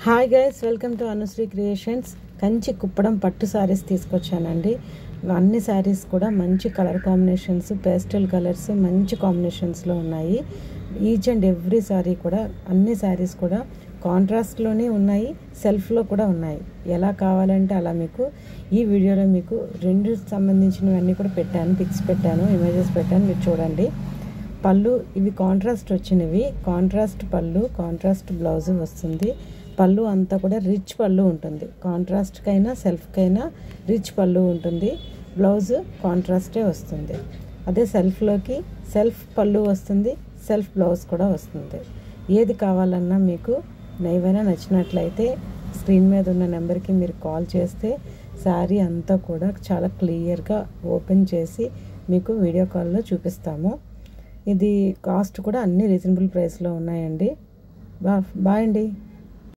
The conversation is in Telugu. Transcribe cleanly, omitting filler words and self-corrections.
Hi guys, welcome to Anusri creations. Kanchi Kuppadam పట్టు శారీస్ తీసుకొచ్చానండి. అన్ని శారీస్ కూడా మంచి కలర్ కాంబినేషన్స్, పేస్టల్ కలర్స్ మంచి కాంబినేషన్స్లో ఉన్నాయి. ఈచ్ అండ్ ఎవ్రీ శారీ కూడా, అన్ని శారీస్ కూడా కాంట్రాస్ట్లోనే ఉన్నాయి, సెల్ఫ్లో కూడా ఉన్నాయి. ఎలా కావాలంటే అలా మీకు ఈ వీడియోలో మీకు రెండు సంబంధించినవన్నీ కూడా పెట్టాను, పిక్స్ పెట్టాను, ఇమేజెస్ పెట్టాను, మీరు చూడండి. పళ్ళు ఇవి కాంట్రాస్ట్ వచ్చినవి, కాంట్రాస్ట్ పళ్ళు, కాంట్రాస్ట్ బ్లౌజ్ వస్తుంది. పళ్ళు అంతా కూడా రిచ్ పళ్ళు ఉంటుంది. కాంట్రాస్ట్కైనా సెల్ఫ్కైనా రిచ్ పళ్ళు ఉంటుంది. బ్లౌజ్ కాంట్రాస్టే వస్తుంది. అదే సెల్ఫ్లోకి సెల్ఫ్ పళ్ళు వస్తుంది, సెల్ఫ్ బ్లౌజ్ కూడా వస్తుంది. ఏది కావాలన్నా మీకు ఏవైనా నచ్చినట్లయితే స్క్రీన్ మీద ఉన్న నెంబర్కి మీరు కాల్ చేస్తే శారీ అంతా కూడా చాలా క్లియర్గా ఓపెన్ చేసి మీకు వీడియో కాల్లో చూపిస్తాము. ఇది కాస్ట్ కూడా అన్ని రీజనబుల్ ప్రైస్లో ఉన్నాయండి. బాయ్ అండి.